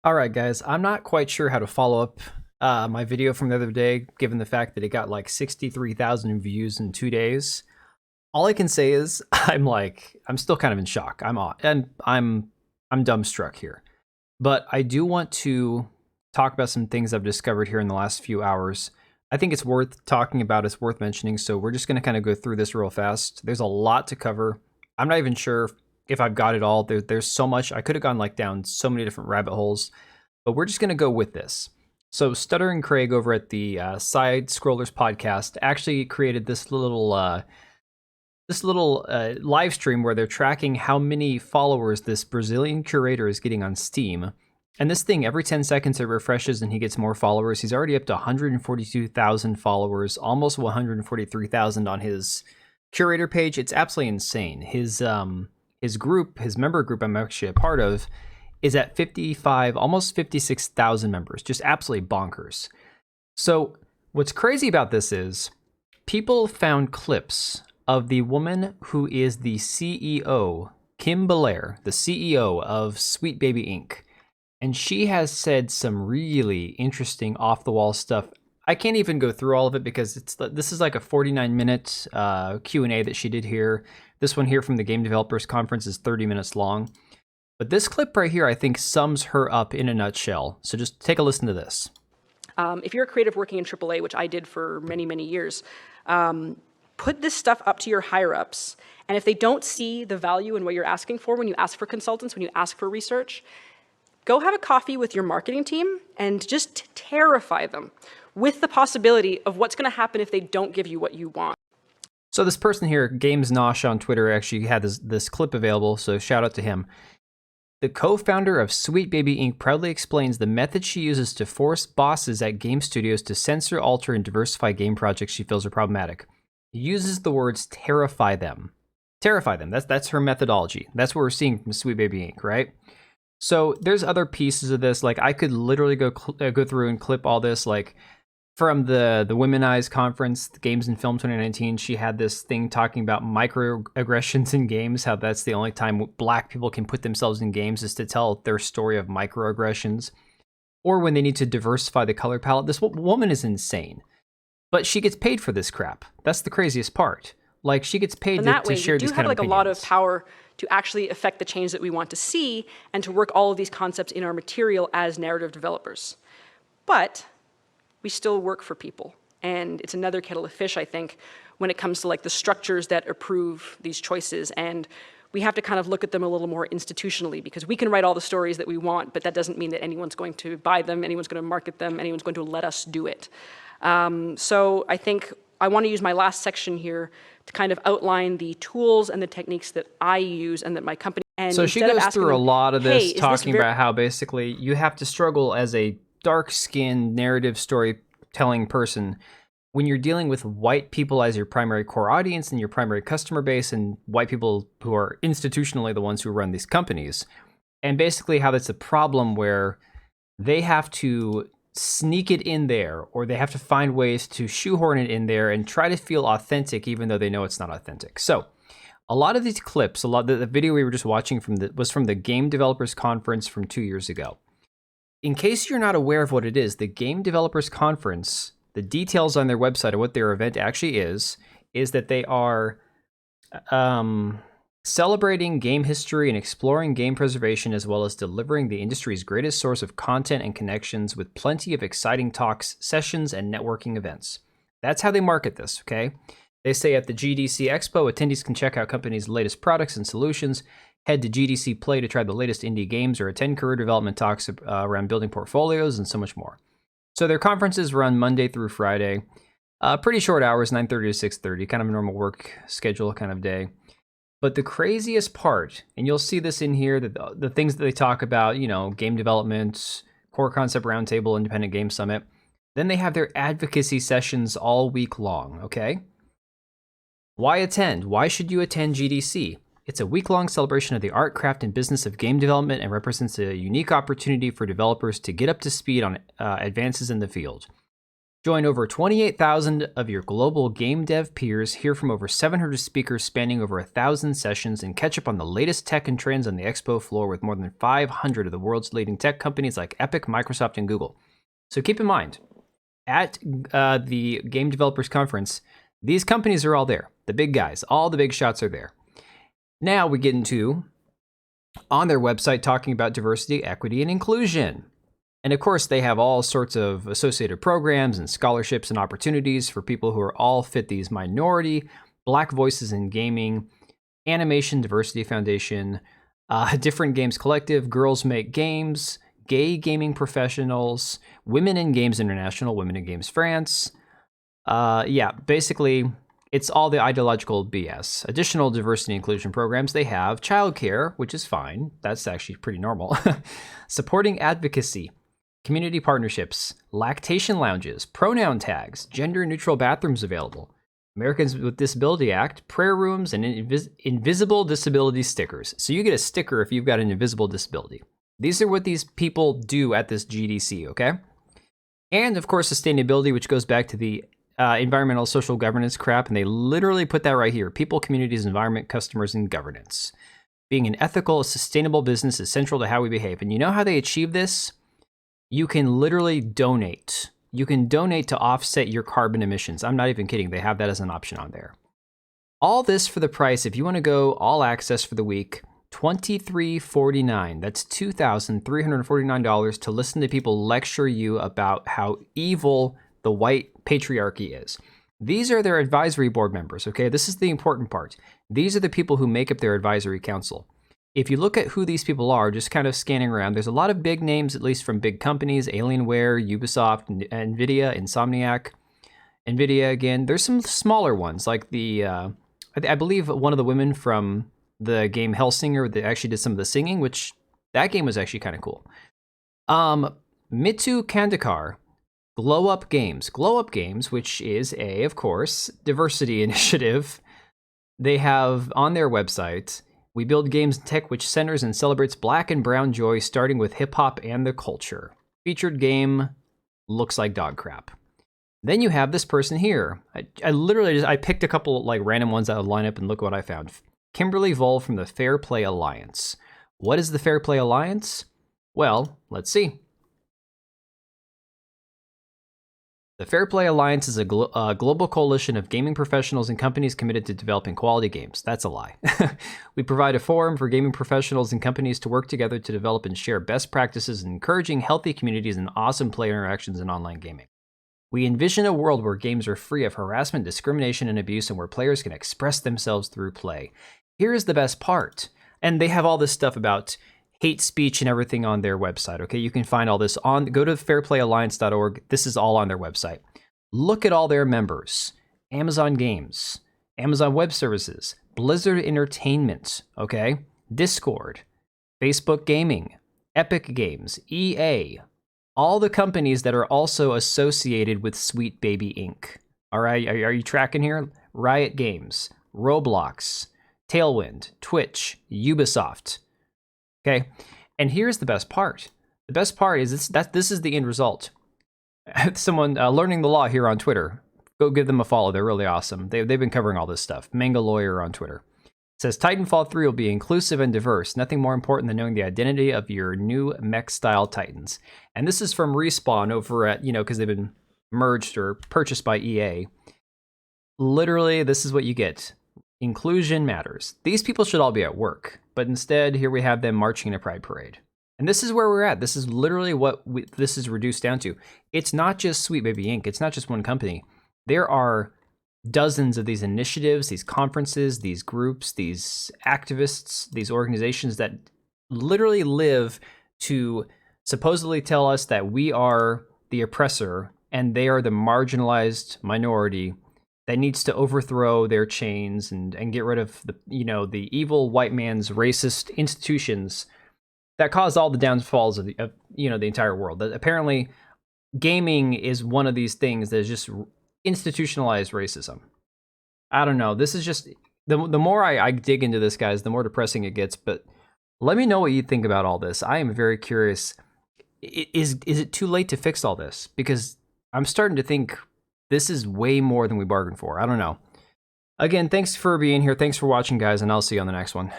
All right, guys, I'm not quite sure how to follow up my video from the other day, given the fact that it got like 63,000 views in 2 days. All I can say is I'm still kind of in shock. I'm dumbstruck here. But I do want to talk about some things I've discovered here in the last few hours. I think it's worth talking about, it's worth mentioning, so we're just going to kind of go through this real fast. There's a lot to cover. I'm not even sure if I've got it all. There's so much. I could have gone like down so many different rabbit holes, but we're just going to go with this. So Stutter and Craig over at the Side Scrollers podcast actually created this little live stream where they're tracking how many followers this Brazilian curator is getting on Steam. And this thing, every 10 seconds it refreshes and he gets more followers. He's already up to 142,000 followers, almost 143,000 on his curator page. It's absolutely insane. His group, his member group I'm actually a part of, is at 55, almost 56,000 members. Just absolutely bonkers. So what's crazy about this is people found clips of the woman who is the CEO, Kim Belair, the CEO of Sweet Baby Inc. And she has said some really interesting off-the-wall stuff. I can't even go through all of it because this is like a 49-minute Q&A that she did here. This one here from the Game Developers Conference is 30 minutes long. But this clip right here, I think, sums her up in a nutshell. So just take a listen to this. If you're a creative working in AAA, which I did for many, many years, put this stuff up to your higher-ups. And if they don't see the value in what you're asking for when you ask for consultants, when you ask for research, go have a coffee with your marketing team and just terrify them with the possibility of what's going to happen if they don't give you what you want. So this person here, Games Nosh on Twitter, actually had this clip available, so shout out to him. The co-founder of Sweet Baby Inc. proudly explains the method she uses to force bosses at game studios to censor, alter, and diversify game projects she feels are problematic. He uses the words terrify them. Terrify them. That's her methodology. That's what we're seeing from Sweet Baby Inc., right? So there's other pieces of this. Like I could literally go through and clip all this. Like from the Womanize conference, the Games and Film 2019, she had this thing talking about microaggressions in games. How that's the only time Black people can put themselves in games is to tell their story of microaggressions, or when they need to diversify the color palette. This woman is insane, but she gets paid for this crap. That's the craziest part. Like she gets paid to share these kind of opinions. You do have like a lot of power to actually affect the change that we want to see and to work all of these concepts in our material as narrative developers. But we still work for people. And it's another kettle of fish, I think, when it comes to like the structures that approve these choices. And we have to kind of look at them a little more institutionally, because we can write all the stories that we want, but that doesn't mean that anyone's going to buy them, anyone's going to market them, anyone's going to let us do it. So I think I want to use my last section here to kind of outline the tools and the techniques that I use and that my company. And so she goes through a lot of this, talking about how basically you have to struggle as a dark-skinned narrative storytelling person when you're dealing with white people as your primary core audience and your primary customer base, and white people who are institutionally the ones who run these companies. And basically how that's a problem where they have to sneak it in there, or they have to find ways to shoehorn it in there and try to feel authentic even though they know it's not authentic. So a lot of these clips, the video we were just watching was from the Game Developers Conference from 2 years ago. In case you're not aware of what it is, the Game Developers Conference, the details on their website of what their event actually is that they are celebrating game history and exploring game preservation, as well as delivering the industry's greatest source of content and connections with plenty of exciting talks, sessions, and networking events. That's how they market this, okay? They say at the GDC Expo, attendees can check out companies' latest products and solutions, head to GDC Play to try the latest indie games, or attend career development talks around building portfolios, and so much more. So their conferences run Monday through Friday. Pretty short hours, 9:30 to 6:30, kind of a normal work schedule kind of day. But the craziest part, and you'll see this in here, that the things that they talk about, you know, game development, core concept roundtable, independent game summit, then they have their advocacy sessions all week long, okay? Why attend? Why should you attend GDC? It's a week-long celebration of the art, craft, and business of game development and represents a unique opportunity for developers to get up to speed on advances in the field. Join over 28,000 of your global game dev peers, hear from over 700 speakers spanning over 1,000 sessions, and catch up on the latest tech and trends on the expo floor with more than 500 of the world's leading tech companies like Epic, Microsoft, and Google. So keep in mind, at the Game Developers Conference, these companies are all there. The big guys, all the big shots are there. Now we get into, on their website, talking about diversity, equity, and inclusion. And of course, they have all sorts of associated programs and scholarships and opportunities for people who are all fit these minority, Black voices in gaming, Animation Diversity Foundation, Different Games Collective, Girls Make Games, Gay Gaming Professionals, Women in Games International, Women in Games France. Basically, it's all the ideological BS. Additional diversity and inclusion programs, they have childcare, which is fine. That's actually pretty normal. Supporting advocacy, community partnerships, lactation lounges, pronoun tags, gender-neutral bathrooms available, Americans with Disability Act, prayer rooms, and invisible disability stickers. So you get a sticker if you've got an invisible disability. These are what these people do at this GDC, okay? And of course, sustainability, which goes back to the environmental social governance crap, and they literally put that right here. People, communities, environment, customers, and governance. Being an ethical, sustainable business is central to how we behave. And you know how they achieve this? You can literally donate. You can donate to offset your carbon emissions. I'm not even kidding. They have that as an option on there. All this for the price, if you want to go all access for the week, $23.49. That's $2,349 to listen to people lecture you about how evil the white patriarchy is. These are their advisory board members, okay? This is the important part. These are the people who make up their advisory council. If you look at who these people are, just kind of scanning around, there's a lot of big names, at least from big companies, Alienware, Ubisoft, NVIDIA, Insomniac. NVIDIA, again. There's some smaller ones, like I believe one of the women from the game Hellsinger that actually did some of the singing, which that game was actually kind of cool. Mithu Kandekar, Glow Up Games. Glow Up Games, which is of course, diversity initiative. They have on their website, we build games and tech which centers and celebrates Black and brown joy, starting with hip-hop and the culture. Featured game looks like dog crap. Then you have this person here. I literally I picked a couple like random ones out of the lineup and look what I found. Kimberly Vole from the Fair Play Alliance. What is the Fair Play Alliance? Well, let's see. The Fair Play Alliance is a global coalition of gaming professionals and companies committed to developing quality games. That's a lie. We provide a forum for gaming professionals and companies to work together to develop and share best practices and encouraging healthy communities and awesome player interactions in online gaming. We envision a world where games are free of harassment, discrimination, and abuse, and where players can express themselves through play. Here's the best part. And they have all this stuff about hate speech and everything on their website, okay? You can find all this go to fairplayalliance.org. This is all on their website. Look at all their members. Amazon Games, Amazon Web Services, Blizzard Entertainment, okay? Discord, Facebook Gaming, Epic Games, EA, all the companies that are also associated with Sweet Baby Inc. All right, are you tracking here? Riot Games, Roblox, Tailwind, Twitch, Ubisoft. Okay, and here's the best part. The best part is this is the end result. Someone learning the law here on Twitter. Go give them a follow. They're really awesome. They've been covering all this stuff. Manga Lawyer on Twitter. It says Titanfall 3 will be inclusive and diverse. Nothing more important than knowing the identity of your new mech-style Titans. And this is from Respawn over at, because they've been merged or purchased by EA. Literally, this is what you get. Inclusion matters. These people should all be at work, but instead, here we have them marching in a pride parade. And this is where we're at. This is literally what this is reduced down to. It's not just Sweet Baby Inc. It's not just one company. There are dozens of these initiatives, these conferences, these groups, these activists, these organizations that literally live to supposedly tell us that we are the oppressor and they are the marginalized minority that needs to overthrow their chains and get rid of the evil white man's racist institutions that caused all the downfalls of the entire world. That apparently gaming is one of these things that is just institutionalized racism. I don't know. This is just the more I dig into this, guys, the more depressing it gets. But let me know what you think about all this. I am very curious. Is it too late to fix all this? Because I'm starting to think this is way more than we bargained for. I don't know. Again, thanks for being here. Thanks for watching, guys, and I'll see you on the next one.